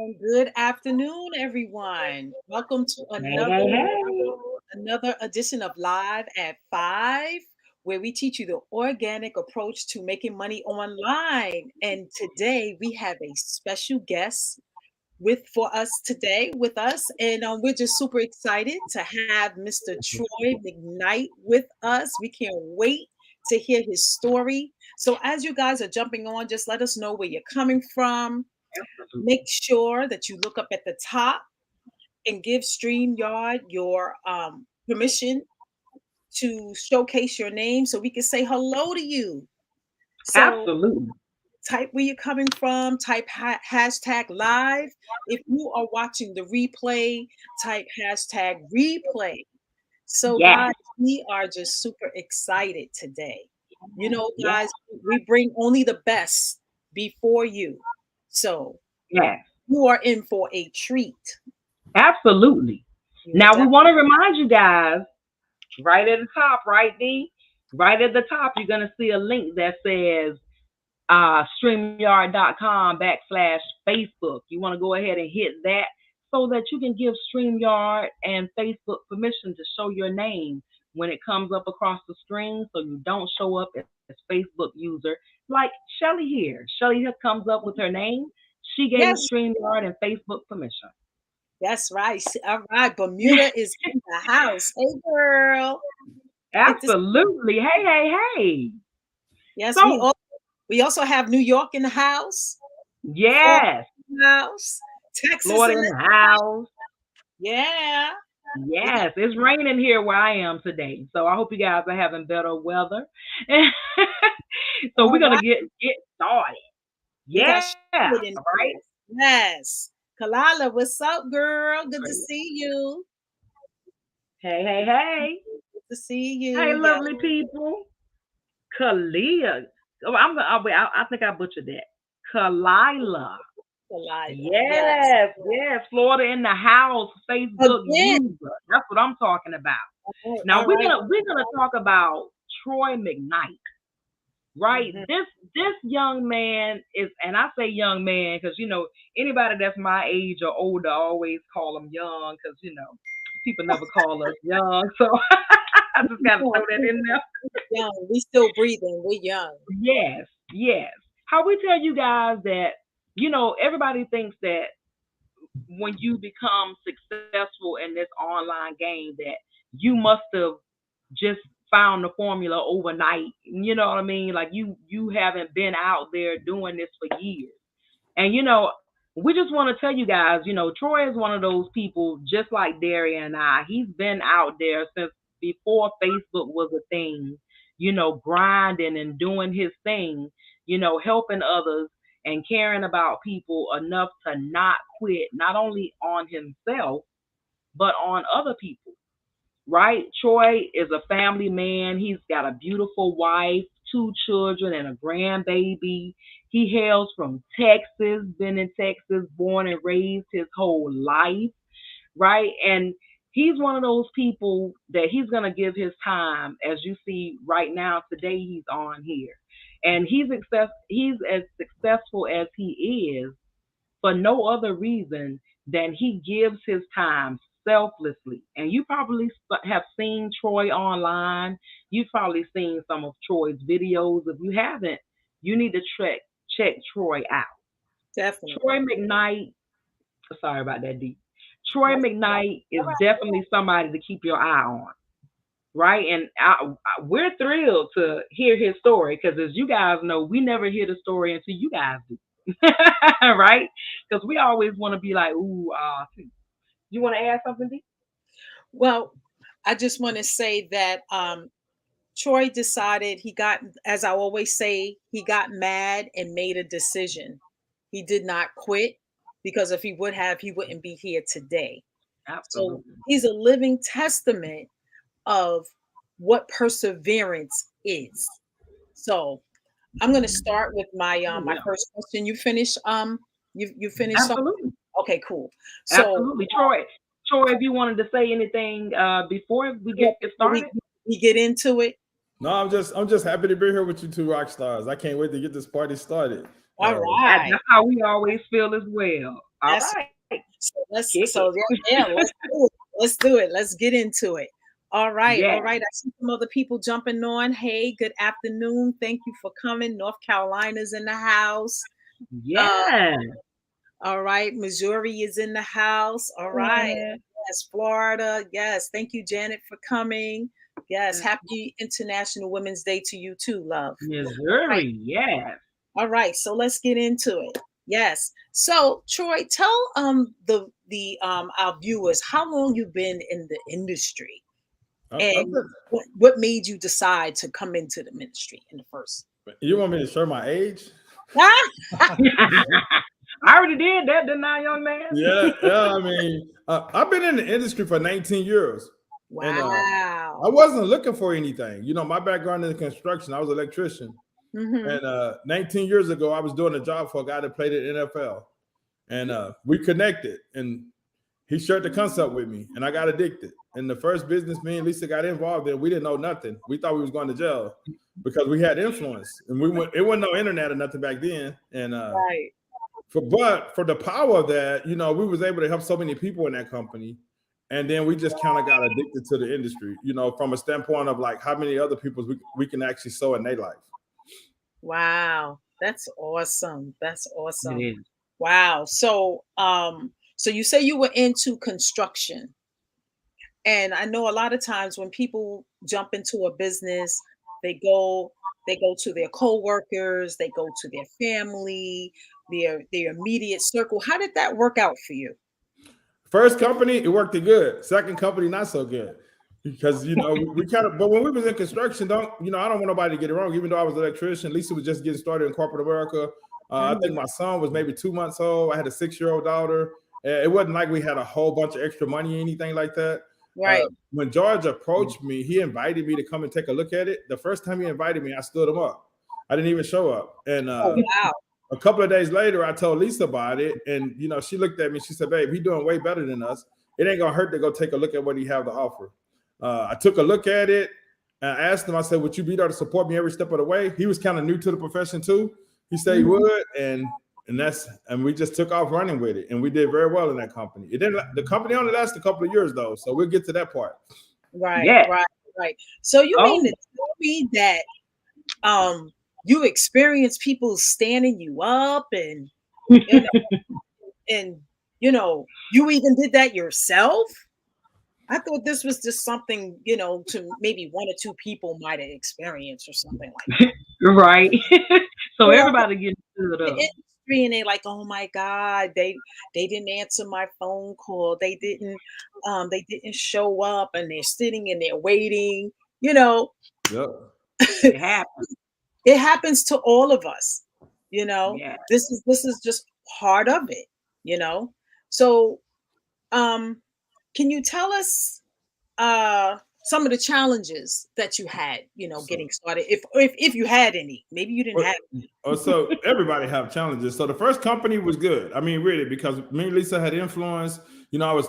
And good afternoon, everyone. Welcome to Hey, hey, hey. another edition of Live at 5, where we teach you the organic approach to making money online. And today we have a special guest with us, and we're just super excited to have Mr. Troy McKnight with us. We can't wait to hear his story. So as you guys are jumping on, just let us know where you're coming from. Make sure that you look up at the top and give StreamYard your permission to showcase your name so we can say hello to you. So Absolutely. type where you're coming from, type hashtag live. If you are watching the replay, type hashtag replay. So, guys, Yes, we are just super excited today. You know, yes, guys, we bring only the best before you. So, yes. you are in for a treat. Absolutely. You Now we def- want to remind you guys right at the top, right, D? Right at the top, you're going to see a link that says StreamYard.com / Facebook. You want to go ahead and hit that so that you can give StreamYard and Facebook permission to show your name when it comes up across the screen so you don't show up as Facebook user like Shelly here. Shelly just comes up with her name. She gave yes, StreamYard and Facebook permission. that's right. All right. Bermuda is in the house. Hey, girl. Good to see Absolutely. Hey, hey, hey. Yes, So, we also have New York in the house, Florida yes, in the house, Texas Florida in in the the house. yeah. We got Yes, it's raining here where I am today. So I hope you guys are having better weather. So we're all gonna right. get started. We got Yeah, Charlotte in right? the house. Yes. Kalala, what's up, girl? Good to see you. Hey, hey, hey. Good to see Hey, you. Yes. lovely people. Kalia. Oh, I'm gonna wait, I think I butchered that. Kalila. Kalila. Yes. Yes, yes. Florida in the house, Facebook Again. user. That's what I'm talking about. Now All right. we're gonna talk about Troy McKnight. Right, Mhm. this young man is, and I say young man because anybody that's my age or older I always call them young because people never call us young, so I just got to throw that in there. Young. We still breathing. We young. Yes, yes. How we tell you guys that everybody thinks that when you become successful in this online game that you must have just found the formula overnight. You know what I mean? Like you haven't been out there doing this for years. And we just want to tell you guys, Troy is one of those people just like Daria and I. He's been out there since before Facebook was a thing, grinding and doing his thing, helping others and caring about people enough to not quit, not only on himself, but on other people, right? Troy is a family man. He's got a beautiful wife, two children, and a grandbaby. He hails from Texas, been in Texas, born and raised his whole life, right? And he's one of those people that he's going to give his time, as you see right now, today he's on here. And he's as successful as he is for no other reason than he gives his time selflessly. And you probably have seen Troy online. You've probably seen some of Troy's videos. If you haven't, you need to check Troy out. Troy Definitely. McKnight, sorry about that, D. Troy That's McKnight all is right. definitely somebody to keep your eye on, right? And we're thrilled to hear his story because, as you guys know, we never hear the story until you guys do, right? Because we always want to be like, ooh, you want to add something, D? Well, I just want to say that Troy decided as I always say, he got mad and made a decision. He did not quit because if he would have, he wouldn't be here today. So Absolutely. he's a living testament of what perseverance is. So I'm going to start with Oh, my yeah. first question. You finished something? Absolutely. Okay, cool. So Absolutely. Troy, if you wanted to say anything before we yeah, get before started. we get into it, No, I'm just happy to be here with you two rock stars. I can't wait to get this party started. all Uh, right. That's how we always feel as well. All That's right. so let's Kick so it. yeah, let's do it. Let's do it. Let's get into it. All right, Yeah. all right. I see some other people jumping on. Hey, good afternoon. Thank you for coming. North Carolina's in the house. Uh, Yeah. all right, Missouri is in the house. All right. Yeah. Yes, Florida. Yes, thank you, Janet, for coming. Yes, happy International Women's Day to you too, love. Right. Missouri. Yes. All right, so let's get into it. Yes. So Troy, tell the our viewers how long you've been in the industry I've and been, what made you decide to come into the ministry in the first. you want me to share my age? Ah! I already did that, didn't I, young man? Yeah. I mean, I've been in the industry for 19 years, and I Wow. wasn't looking for anything. You know, my background in construction, I was an electrician, Hmm. and 19 years ago, I was doing a job for a guy that played at NFL, and we connected, and he shared the concept with me, and I got addicted. And the first business me and Lisa got involved in, we didn't know nothing. We thought we was going to jail because we had influence, and it wasn't no internet or nothing back then, and Right. but for the power of that, you know, we was able to help so many people in that company. And then we just kind of got addicted to the industry, you know, from a standpoint of like how many other people we can actually sow in their life. Wow. That's awesome. That's It awesome. is. Wow. So you say you were into construction. And I know a lot of times when people jump into a business, they go they go to their coworkers, they go to their family, their immediate circle. How did that work out for you? First company, it worked good. Second company, not so good. Because you know, we kind of but when we was in construction, I don't want nobody to get it wrong, even though I was an electrician, Lisa was just getting started in corporate America. I think Mhm. my son was maybe 2 months old. I had a 6-year-old daughter. It wasn't like we had a whole bunch of extra money or anything like that. Right. When George approached me, he invited me to come and take a look at it. The first time he invited me, I stood him up. I didn't even show up. And Oh wow. a couple of days later, I told Lisa about it, and you know, she looked at me. She said, "Babe, he's doing way better than us. It ain't gonna hurt to go take a look at what he have to offer." I took a look at it, and I asked him. I said, "Would you be there to support me every step of the way?" He was kind of new to the profession too. He said he Mhm. would, and we just took off running with it, and we did very well in that company. It didn't. The company only lasted a couple of years though, so we'll get to that part. Right, Yeah. right, right. So you mean Oh, to tell me that you experience people standing you up and and you even did that yourself? I thought this was just something, to maybe one or two people might have experienced or something like that. right. So Or everybody gets stood the up. industry and they like, oh my God, they didn't answer my phone call. They didn't show up and they're sitting and they're waiting. You know, Yep. It happens. it happens to all of us. You know, Yeah. this is just part of it, you know. So um can you tell us some of the challenges that you had, So, getting started, if you had any? Maybe you didn't Well, have. so everybody have challenges. So the first company was good. I mean, really, because me and Lisa had influence. You know, I was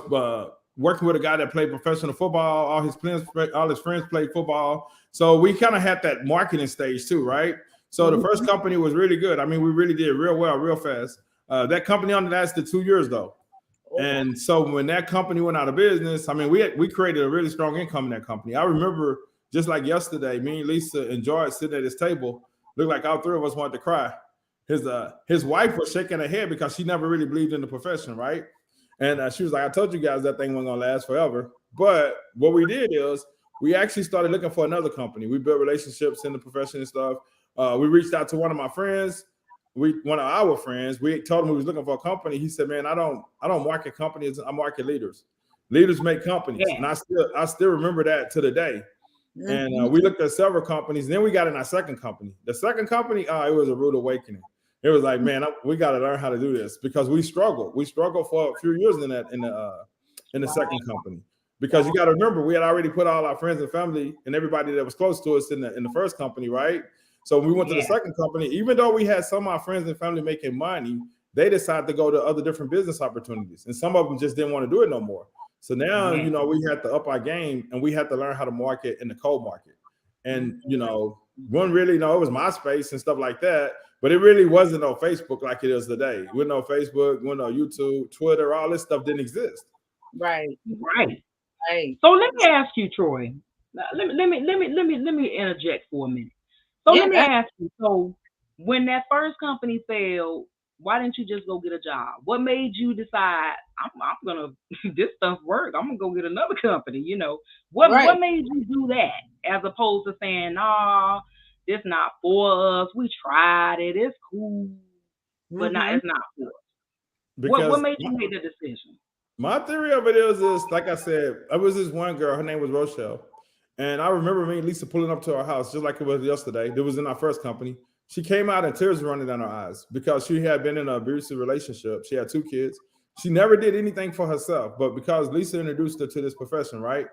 working with a guy that played professional football. All his friends played football. So we kind of had that marketing stage too, right? So the first Mhm. company was really good. I mean, we really did real well, real fast. That company only lasted 2 years though. Oh boy. And so when that company went out of business, I mean, we created a really strong income in that company. I remember just like yesterday, me and Lisa and George sitting at this table, looked like all three of us wanted to cry. His wife was shaking her head because she never really believed in the profession, right? And she was like, "I told you guys that thing wasn't gonna last forever." But what we did is we actually started looking for another company. We built relationships in the profession and stuff. We reached out to one of my friends, one of our friends. We told him we was looking for a company. He said, "Man, I don't market companies. I market leaders. Leaders make companies." Yeah. And I still remember that to the day. And Mhm. we looked at several companies. And then we got in our second company. The second company, it was a rude awakening. It was like, man, we got to learn how to do this because we struggled. We struggled for a few years in the Wow. second company because you Wow. got to remember we had already put all our friends and family and everybody that was close to us in the first company, right? So when we went to the Yeah. second company, even though we had some of our friends and family making money, they decided to go to other different business opportunities, and some of them just didn't want to do it no more. So now, Yeah. we had to up our game and we had to learn how to market in the cold market. And, Mhm. one really know it was MySpace and stuff like that. But it really wasn't on Facebook like it is today. With no Facebook, with no YouTube, Twitter, all this stuff didn't exist. Right. Right. Right. So let me ask you, Troy. Now, let me interject for a minute. So Yeah. let me ask you. So when that first company failed, why didn't you just go get a job? What made you decide I'm gonna this stuff work? I'm gonna go get another company. What Right. made you do that as opposed to saying, "Nah, this not for us. We tried it. It's cool, but not Mm-hmm. it's not for us." What Because made you make the decision? my theory of it is this, like I said, I was this one girl, her name was Rochelle. And I remember me and Lisa pulling up to our house just like it was yesterday. It was in our first company. She came out and tears running down her eyes because she had been in an abusive relationship. She had 2 kids. She never did anything for herself, but because Lisa introduced her to this profession, right?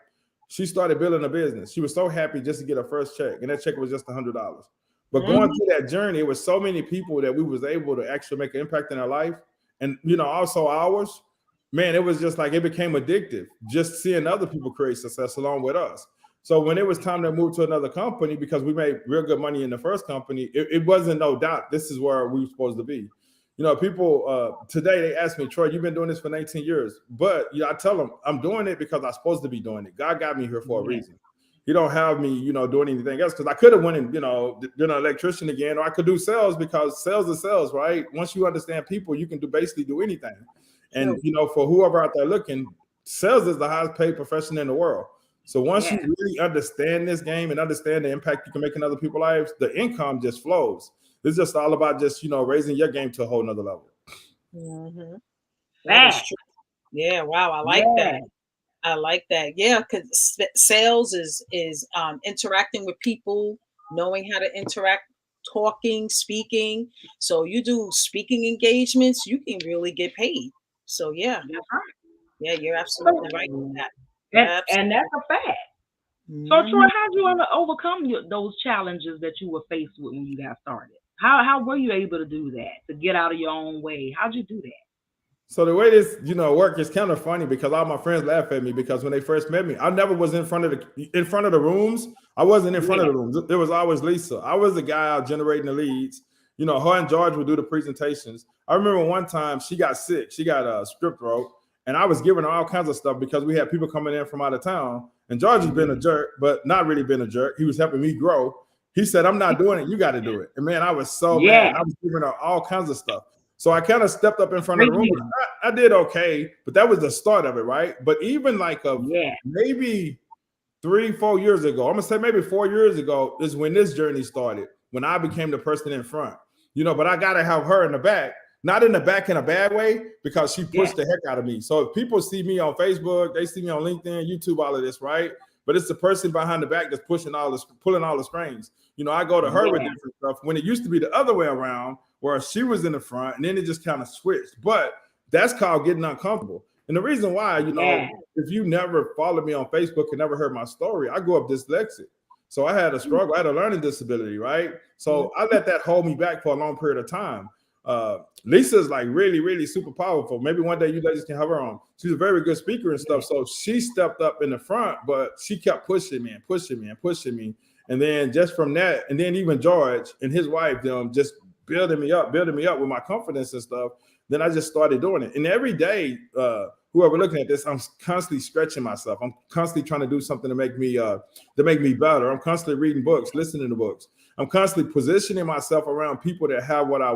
She started building a business. She was so happy just to get her first check, and that check was just $100. But Mm-hmm. going through that journey, it was so many people that we was able to actually make an impact in their life, and also ours. Man, it was just like it became addictive just seeing other people create success along with us. So when it was time to move to another company, because we made real good money in the first company, it wasn't no doubt this is where we were supposed to be. People today they ask me, Troy, you've been doing this for 19 years, but I tell them I'm doing it because I'm supposed to be doing it. God got me here for a reason. He don't have me, doing anything else, because I could have went and, been an electrician again, or I could do sales, because sales is sales, right? Once you understand people, you can basically do anything. And, for whoever out there looking, sales is the highest paid profession in the world. So once you really understand this game and understand the impact you can make in other people's lives, the income just flows. It's just all about just, raising your game to a whole nother level. Mm-hmm. That is true. Yeah. Wow. I like that. I like that. Yeah, because sales is interacting with people, knowing how to interact, talking, speaking. So you do speaking engagements, you can really get paid. So yeah, That's right. yeah, you're absolutely right with that. And that's a fact. So Troy, how did you overcome those challenges that you were faced with when you got started? How were you able to do that, to get out of your own way? How'd you do that? So the way this, work is kind of funny, because all my friends laugh at me, because when they first met me, I never was in front of the rooms. I wasn't in front of the rooms. There was always Lisa. I was the guy out generating the leads. Her and George would do the presentations. I remember one time she got sick. She got a strep throat, and I was giving her all kinds of stuff because we had people coming in from out of town. And George has been a jerk, but not really been a jerk. He was helping me grow. He said, "I'm not doing it. You got to do it." And man, I was so mad. I was giving her all kinds of stuff. So I kind of stepped up in front of the room. I did okay, but that was the start of it, right? But even like maybe 3-4 years ago, I'm gonna say maybe 4 years ago is when this journey started, when I became the person in front. But I gotta have her in the back, not in the back in a bad way, because she pushed the heck out of me. So if people see me on Facebook, they see me on LinkedIn, YouTube, all of this, right? But it's the person behind the back that's pulling all the strings. I go to her with different stuff, when it used to be the other way around, where she was in the front, and then it just kind of switched. But that's called getting uncomfortable. And the reason why, if you never followed me on Facebook and never heard my story, I grew up dyslexic. So I had a struggle. I had a learning disability, right? So I let that hold me back for a long period of time. Lisa's like really, really super powerful. Maybe one day you ladies can have her on. She's a very good speaker and stuff. So she stepped up in the front, but she kept pushing me and pushing me and pushing me. And then just from that, and then even George and his wife, just building me up with my confidence and stuff. Then I just started doing it. And every day, whoever looking at this, I'm constantly stretching myself. I'm constantly trying to do something to make me better. I'm constantly reading books, listening to books. I'm constantly positioning myself around people that have what I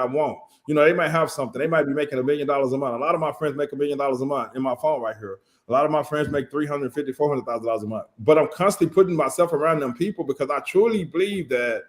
want. They might have something. They might be making $1 million a month. A lot of my friends make $1 million a month in my phone right here. A lot of my friends make $350,000, $400,000 a month. But I'm constantly putting myself around them people, because I truly believe that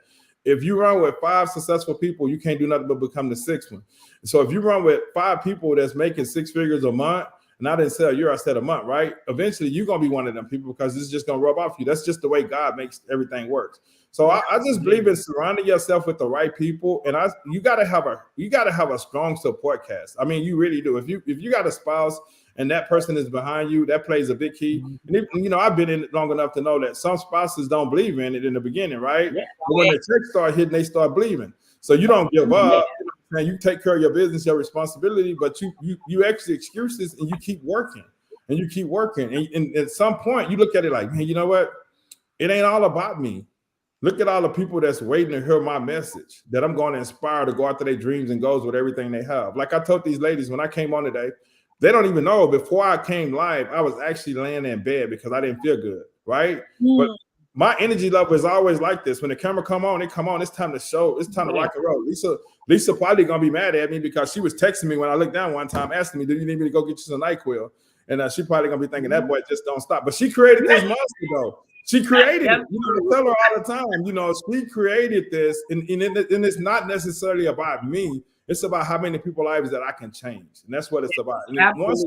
if you run with 5 successful people, you can't do nothing but become the 6th one. So if you run with 5 people that's making 6 figures a month, and I didn't say a year, I said a month, right? Eventually, you're going to be one of them people, because it's just going to rub off you. That's just the way God makes everything work. So I just believe in surrounding yourself with the right people. And you got to have a strong support cast. I mean, you really do. If you got a spouse and that person is behind you, that plays a big key. And I've been in it long enough to know that some spouses don't believe in it in the beginning, right? But when the checks start hitting, they start believing. So you don't give up. You take care of your business, your responsibility, but you exit excuses and you keep working. And at some point you look at it like, man, you know what? It ain't all about me. Look at all the people that's waiting to hear my message that I'm going to inspire to go after their dreams and goals with everything they have. Like I told these ladies when I came on today, they don't even know before I came live, I was actually laying in bed because I didn't feel good, right? But my energy level is always like this. When the camera come on, it's time to show, it's time to rock and roll. Lisa probably gonna be mad at me because she was texting me when I looked down one time, asking me, "Do you need me to go get you some NyQuil?" And she probably gonna be thinking that boy just don't stop. But she created this monster though. She created it. You know, I tell her all the time, you know, she created this, and it's not necessarily about me. It's about how many people's lives that I can change. And that's what it's about. And once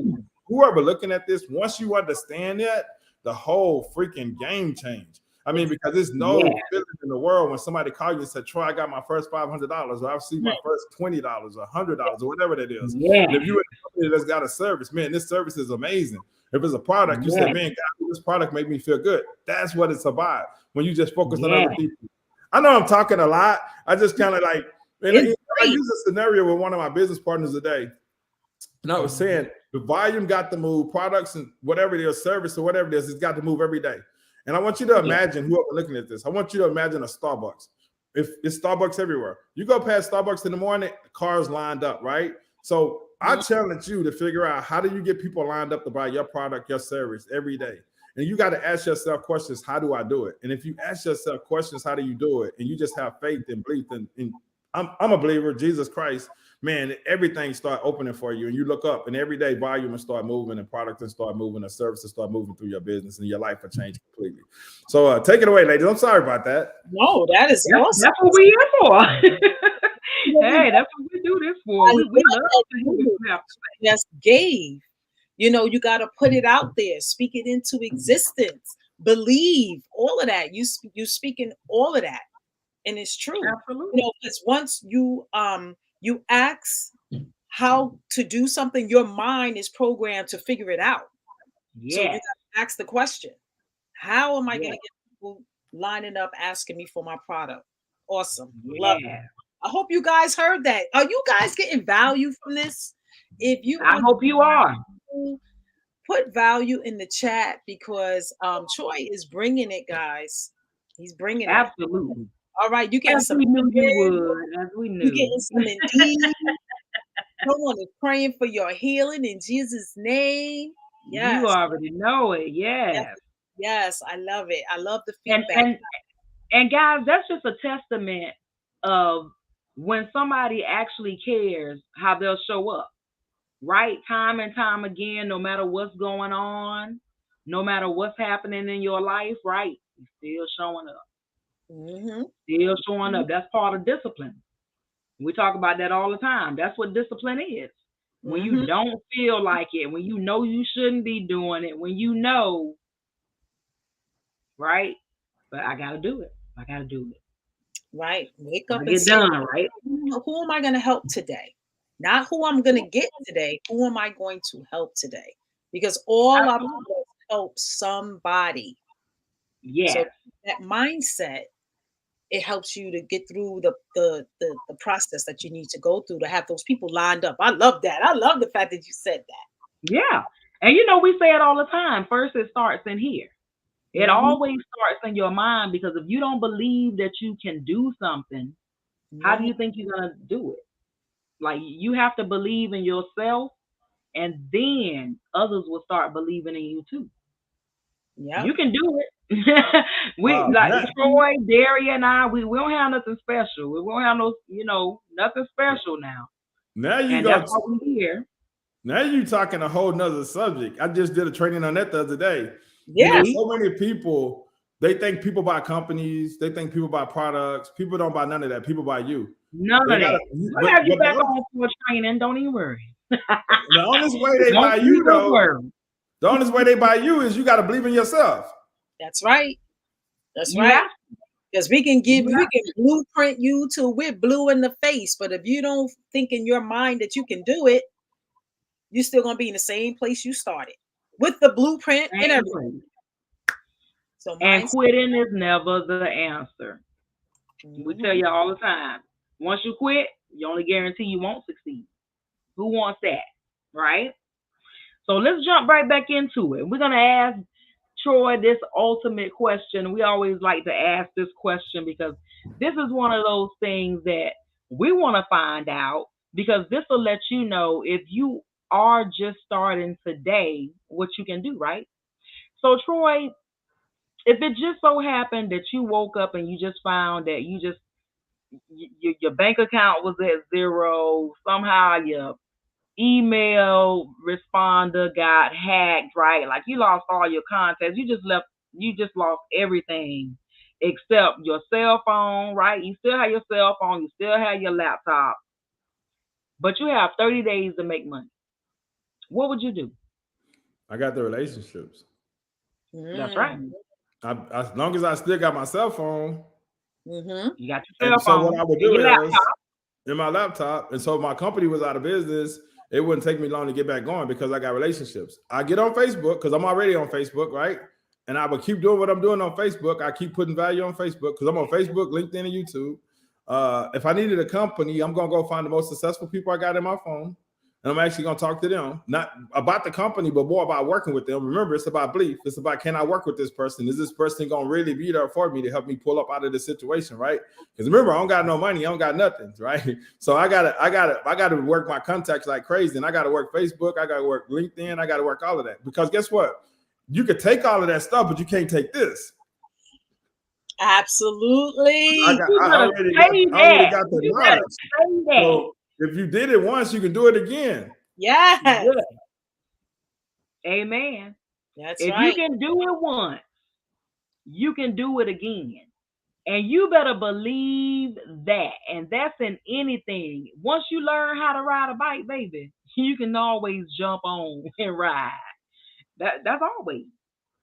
whoever looking at this, once you understand that, the whole freaking game changed. I mean, because there's no feeling in the world when somebody calls you and said, "Troy, I got my first $500, or I've seen my first $20 or $100 or whatever that is." And if you're in a company that's got a service, man, this service is amazing. If it's a product, you say, "Man, God, this product make me feel good." That's what it's about. When you just focus on other people. I know I'm talking a lot. I just kind of like, I use a scenario with one of my business partners today. And I was saying the volume got to move, products and whatever it is, service or whatever it is, it's got to move every day. And I want you to imagine, whoever looking at this, I want you to imagine a Starbucks. If it's Starbucks everywhere, you go past Starbucks in the morning, the cars lined up, right? So I challenge you to figure out, how do you get people lined up to buy your product, your service every day? And you got to ask yourself questions, how do I do it? And if you ask yourself questions, how do you do it? And you just have faith and belief in I'm a believer, Jesus Christ, man, everything start opening for you. And you look up and every day volume will start moving and products will start moving and services start moving through your business and your life will change completely. So take it away, ladies. I'm sorry about that. No, that is awesome. That's what we're here for. Hey, that's what we do this for. We love to hear what you have to say. Yes, gave. You know, you got to put it out there, speak it into existence, believe, all of that. You speaking all of that. And it's true. Absolutely. You know, because once you ask how to do something, your mind is programmed to figure it out. Yeah. So you got to ask the question: how am I going to get people lining up asking me for my product? Awesome. Love it. I hope you guys heard that. Are you guys getting value from this? If you, I hope you are. Put value in the chat, because Troy is bringing it, guys. He's bringing it. Absolutely. All right, you getting some. We knew you would. As we knew. You getting some indeed. Someone is praying for your healing in Jesus' name. Yes. You already know it. Yes, I love it. I love the feedback. And guys, that's just a testament of when somebody actually cares, how they'll show up. Right? Time and time again, no matter what's going on, no matter what's happening in your life, right? You're still showing up. Still showing up. That's part of discipline. We talk about that all the time. That's what discipline is. When you don't feel like it, when you know you shouldn't be doing it, when you know, right? But I gotta do it. Right. Wake up and get done, right? Who am I going to help today? Not who I'm going to get today. Who am I going to help today? Because all of us help somebody. Yeah. So that mindset, it helps you to get through the process that you need to go through to have those people lined up. I love that. I love the fact that you said that. Yeah. And you know, we say it all the time. First, it starts in here. It always starts in your mind, because if you don't believe that you can do something, how do you think you're going to do it? Like, you have to believe in yourself, and then others will start believing in you too. Yeah. You can do it. Troy, Daria, and I, we don't have nothing special. We won't have nothing special now. Now you that's why we're here. Now you talking a whole nother subject. I just did a training on that the other day. Yeah. So many people, they think people buy companies, they think people buy products. People don't buy none of that. People buy you. None of that. We'll have you back on for training. Don't even worry. The honest way they buy you, though. The honest way they buy you is you got to believe in yourself. That's right. Right. Because we can blueprint you till we're blue in the face. But if you don't think in your mind that you can do it, you're still going to be in the same place you started with the blueprint and everything. So quitting is never the answer. We tell you all the time. Once you quit, you only guarantee you won't succeed. Who wants that? Right? So let's jump right back into it. We're going to ask Troy, this ultimate question. We always like to ask this question because this is one of those things that we want to find out, because this will let you know if you are just starting today what you can do, right? So, Troy, if it just so happened that you woke up and you just found that your bank account was at zero, somehow your email responder got hacked, right? Like you lost all your contacts. You just lost everything except your cell phone, right? You still have your cell phone, you still have your laptop, but you have 30 days to make money. What would you do? I got the relationships. That's right. As long as I still got my cell phone, You got your cell and so phone what I would and do your is laptop. in my laptop, and so if my company was out of business, it wouldn't take me long to get back going because I got relationships. I get on Facebook because I'm already on Facebook, right? And I would keep doing what I'm doing on Facebook. I keep putting value on Facebook because I'm on Facebook, LinkedIn, and YouTube. If I needed a company, I'm gonna go find the most successful people I got in my phone, and I'm actually gonna talk to them, not about the company, but more about working with them. Remember, it's about belief. It's about, can I work with this person? Is this person gonna really be there for me to help me pull up out of the situation, right? Because remember, I don't got no money, I don't got nothing, right? So I gotta work my contacts like crazy, and I gotta work Facebook, I gotta work LinkedIn, I gotta work all of that. Because guess what? You could take all of that stuff, but you can't take this. Absolutely. I already got the knowledge. So if you did it once, you can do it again. Yes. Good. Amen. That's if right. you can do it once, you can do it again. And you better believe that. And that's in anything. Once you learn how to ride a bike, baby, you can always jump on and ride. That's always.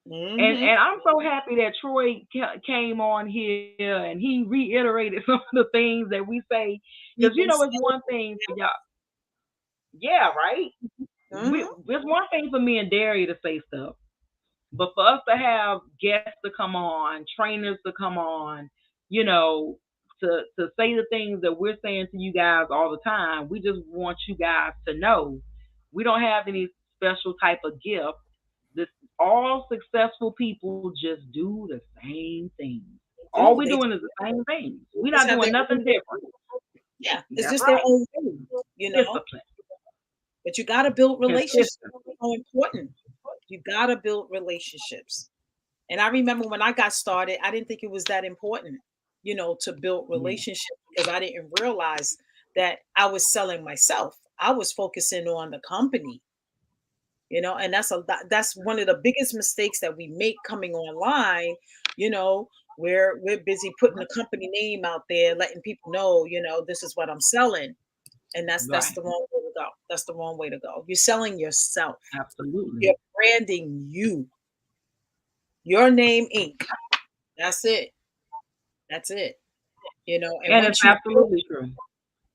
And I'm so happy that Troy came on here and he reiterated some of the things that we say. Because, it's one thing for y'all. Yeah, right? It's one thing for me and Daria to say stuff. But for us to have guests to come on, trainers to come on, to say the things that we're saying to you guys all the time, we just want you guys to know we don't have any special type of gift. All successful people just do the same things. All we're doing is the same things. We're not doing nothing different. Yeah, it's just their own way, Discipline. But you got to build relationships. It's so important. You got to build relationships. And I remember when I got started, I didn't think it was that important, to build relationships, because I didn't realize that I was selling myself. I was focusing on the company, and that's one of the biggest mistakes that we make coming online. We're busy putting the company name out there, letting people know, this is what I'm selling. And that's the wrong way to go. That's the wrong way to go. You're selling yourself. Absolutely. You're branding you. Your name, Inc. That's it. That's it. And it's absolutely true.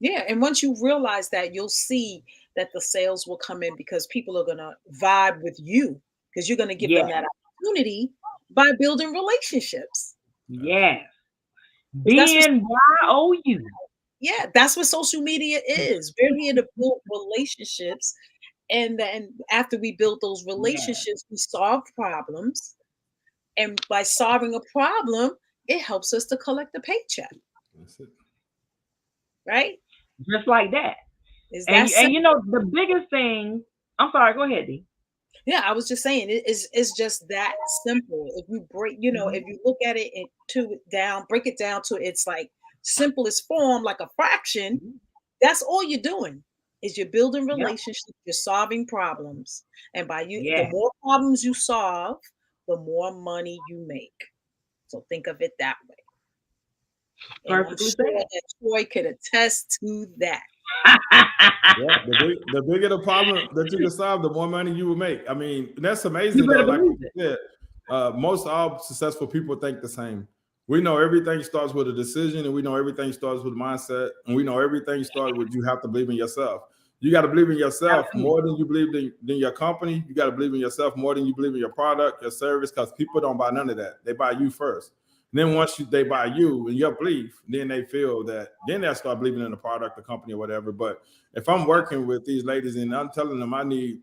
Yeah, and once you realize that, you'll see that the sales will come in because people are gonna vibe with you, because you're gonna give them that opportunity by building relationships. Yes. BNYOU. Yeah, that's what social media is. We're here to build relationships. And then after we build those relationships, we solve problems. And by solving a problem, it helps us to collect a paycheck. That's it. Right? Just like that. And the biggest thing, I'm sorry, go ahead, Dee. Yeah, I was just saying it's just that simple. If you break, if you look at it break it down to its like simplest form, like a fraction, that's all you're doing is you're building relationships, you're solving problems. And by the more problems you solve, the more money you make. So think of it that way. And I'm sure that Troy could attest to that. The bigger the problem that you can solve, the more money you will make. I mean, that's amazing though. Like you said, most all successful people think the same. We know everything starts with a decision, and we know everything starts with mindset, and we know everything starts with you have to believe in yourself. You got to believe in yourself more than you believe in your company. You got to believe in yourself more than you believe in your product, your service, because people don't buy none of that. They buy you first. And then once they buy you and your belief, then they feel that, then they'll start believing in the product, the company, or whatever. But if I'm working with these ladies and I'm telling them I need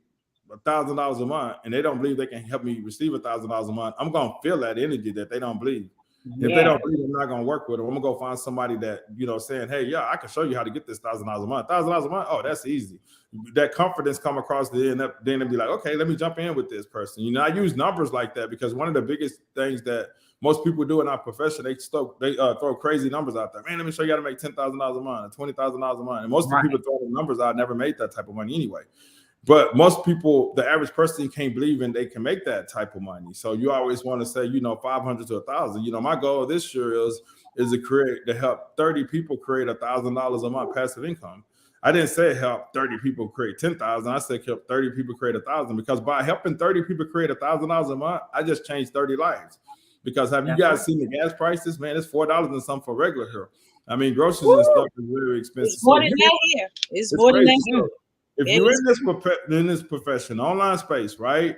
$1,000 a month and they don't believe they can help me receive $1,000 a month, I'm gonna feel that energy that they don't believe. If they don't believe, I'm not gonna work with them. I'm gonna go find somebody that, saying, hey, yeah, I can show you how to get this $1,000 a month. $1,000 a month, oh, that's easy. That confidence come across the end, then they'll be like, okay, let me jump in with this person. I use numbers like that because one of the biggest things that most people do in our profession, they throw crazy numbers out there. Man, let me show you how to make $10,000 a month, $20,000 a month. And most people throw the numbers out, never made that type of money anyway. But most people, the average person, can't believe in they can make that type of money. So you always want to say, 500 to 1,000. My goal this year is to help 30 people create $1,000 a month passive income. I didn't say help 30 people create 10,000. I said help 30 people create 1,000, because by helping 30 people create $1,000 a month, I just changed 30 lives. Because have you guys seen the gas prices? Man, it's $4 and something for regular here. I mean, groceries and stuff is very expensive. It's more than that here. It's more than that here. If you're in this profession, online space, right?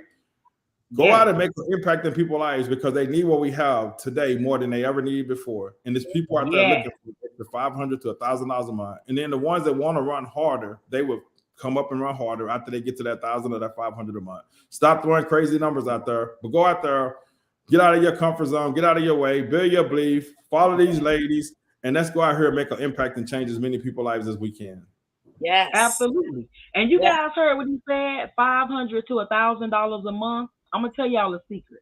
Go out and make an impact in people's lives, because they need what we have today more than they ever needed before. And there's people out there looking for $500 to $1,000 a month. And then the ones that want to run harder, they will come up and run harder after they get to that 1,000 or that 500 a month. Stop throwing crazy numbers out there, but go out there, get out of your comfort zone, get out of your way, build your belief, follow these ladies, and let's go out here and make an impact and change as many people's lives as we can. Yes, absolutely. And you guys heard what he said, $500 to $1,000 a month. I'm gonna tell y'all a secret.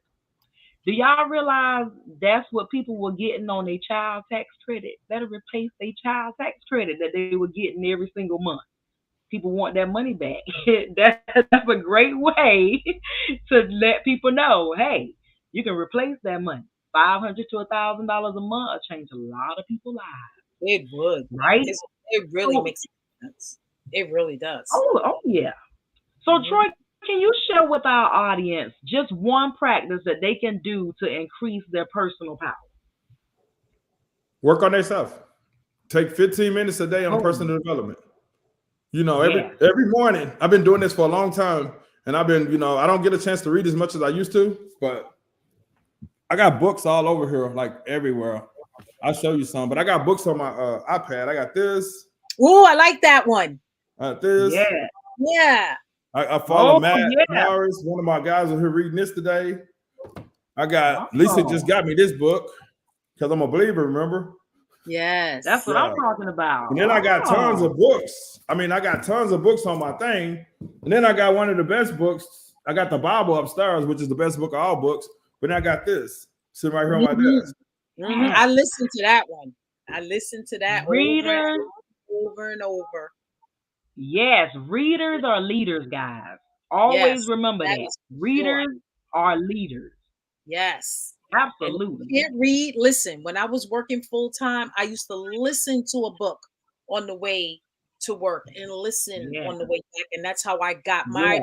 Do y'all realize that's what people were getting on their child tax credit? That'll replace their child tax credit that they were getting every single month. People want that money back. That's a great way to let people know, hey, you can replace that money. $500 to $1,000 a month will change a lot of people's lives. It would, right? It really makes sense. It really does. Oh yeah. So Troy, can you share with our audience just one practice that they can do to increase their personal power? Work on themselves. Take 15 minutes a day on personal development. Every morning, I've been doing this for a long time, and I've been, I don't get a chance to read as much as I used to, but I got books all over here, like everywhere. I'll show you some, but I got books on my iPad. I got this. Oh, I like that one. This. Yeah. I follow Matt Morris, one of my guys are here reading this today. I got Lisa just got me this book because I'm a believer, remember? Yes. That's what I'm talking about. And then I got tons of books. I got tons of books on my thing. And then I got one of the best books. I got the Bible upstairs, which is the best book of all books. But then I got this sitting right here on my desk. Mm-hmm. I listened to that one. I listened to that Readers over and over. Yes, readers are leaders, guys. Always remember that. Readers are leaders. Yes. Absolutely. And can't read. Listen, when I was working full time, I used to listen to a book on the way to work and listen on the way back. And that's how I got my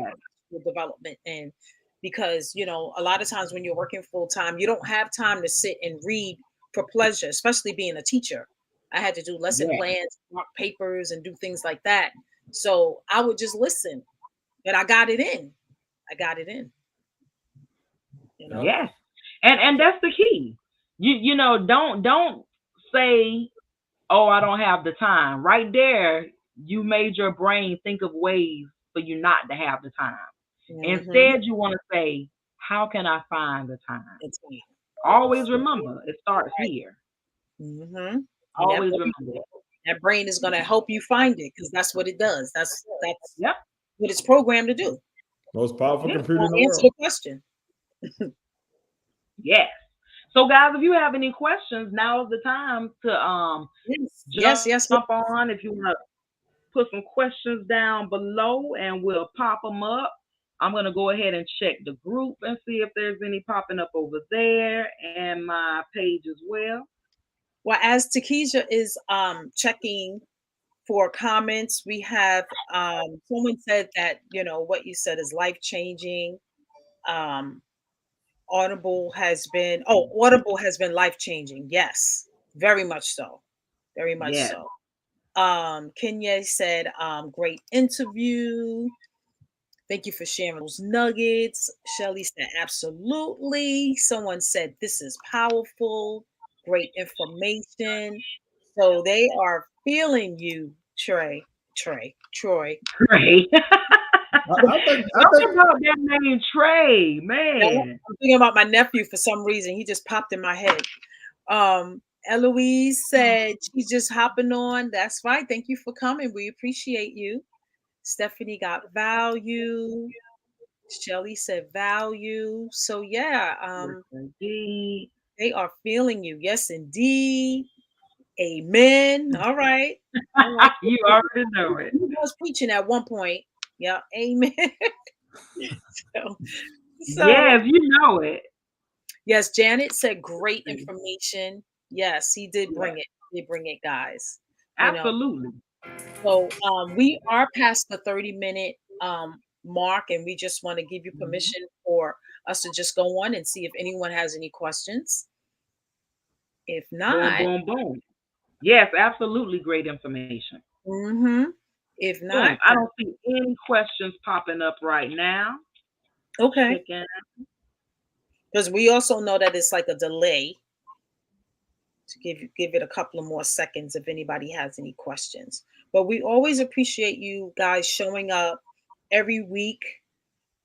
development. And because, a lot of times when you're working full time, you don't have time to sit and read for pleasure, especially being a teacher. I had to do lesson plans, mark papers, and do things like that. So I would just listen, but I got it in. Yes. And that's the key. You don't say, oh, I don't have the time. Right there, you made your brain think of ways for you not to have the time. Mm-hmm. Instead, you want to say, how can I find the time? Always remember, it starts here. Mm-hmm. Always remember that. That brain is going to help you find it, because that's what it does. That's what it's programmed to do. Most powerful computer in the world. Answer the question. Yes. So, guys, if you have any questions, now is the time to jump on. If you want to put some questions down below, and we'll pop them up. I'm going to go ahead and check the group and see if there's any popping up over there, and my page as well. Well, as Tikeja is checking for comments, we have someone said that, what you said is life-changing. Audible has been life-changing. Yes, very much so. Very much so. Kenya said, great interview. Thank you for sharing those nuggets. Shelly said, absolutely. Someone said, this is powerful. Great information. So they are feeling you, Troy. Talking about that name Trey, man. I'm thinking about my nephew for some reason. He just popped in my head. Eloise said she's just hopping on. That's fine. Thank you for coming. We appreciate you. Stephanie got value. Shelly said value. So yeah, Indeed. they are feeling you. Yes, indeed. Amen. All right. All right. You already know it. He was preaching at one point. Yeah. Amen. so Yes, you know it. yes, Janet said great information. Yes, he did bring it. He did bring it, guys. You know. Absolutely. So we are past the 30-minute mark, and we just want to give you permission for us to just go on and see if anyone has any questions. If Boom, not, boom, boom. Yes, absolutely great information. If Boom. not, I don't see any questions popping up right now. okay. Chicken. Because we also know that it's like a delay to give it a couple of more seconds if anybody has any questions. But we always appreciate you guys showing up every week.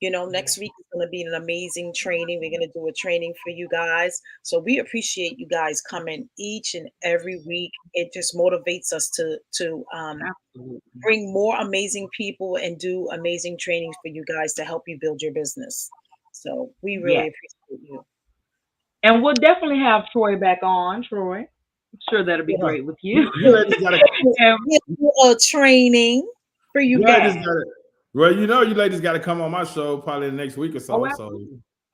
You know, next week is going to be an amazing training. We're going to do a training for you guys. So we appreciate you guys coming each and every week. It just motivates us to bring more amazing people and do amazing trainings for you guys to help you build your business. So we really appreciate you. And we'll definitely have Troy back on. Troy, I'm sure that'll be great with you. You ladies gotta do a training for you guys. Well, you know, you ladies got to come on my show probably the next week or so.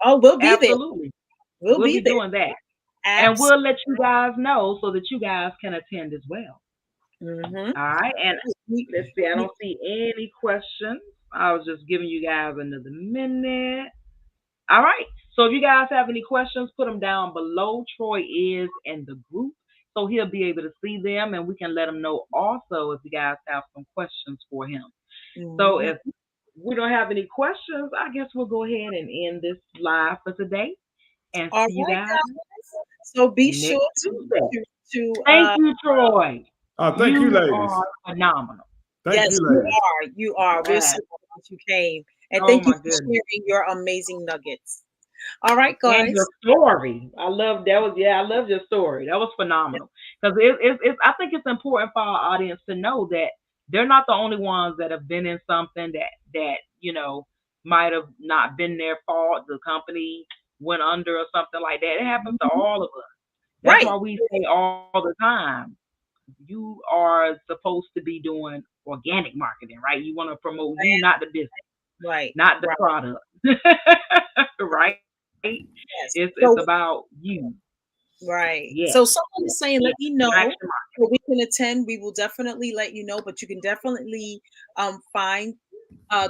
Oh, we'll be absolutely. there. We'll be there. doing that. And we'll let you guys know so that you guys can attend as well. All right. And let's see. I don't see any questions. I was just giving you guys another minute. All right. So if you guys have any questions, put them down below. Troy is in the group, so he'll be able to see them, and we can let him know also if you guys have some questions for him. So if we don't have any questions, I guess we'll go ahead and end this live for today. And see you guys. So be sure to thank you, Troy. Thank you, ladies. Are phenomenal. Thank you, ladies. You are. We're so glad that you came. And thank you for sharing your amazing nuggets. All right, guys. And your story. I love your story. That was phenomenal. Because I think it's important for our audience to know that they're not the only ones that have been in something that you know might have not been their fault. The company went under or something like that. It happens to all of us. That's why we say all the time, you are supposed to be doing organic marketing, right? You want to promote you, not the business, not the product, right? It's about you. Right. Yes. So someone is saying, let me know so we can attend. We will definitely let you know, but you can definitely find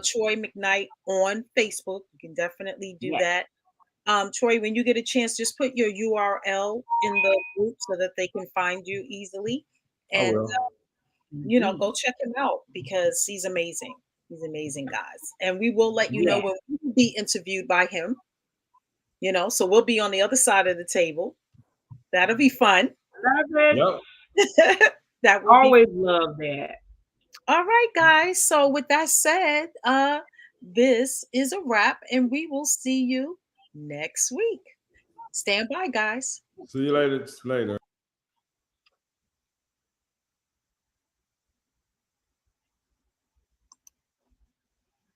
Troy McKnight on Facebook. You can definitely do that. Troy, when you get a chance, just put your URL in the group so that they can find you easily. And you know, go check him out because he's amazing. He's amazing, guys. And we will let you know when we will be interviewed by him. You know, so we'll be on the other side of the table. That'll be fun. That will always love that. All right, guys. So with that said, this is a wrap, and we will see you next week. Stand by, guys. See you later.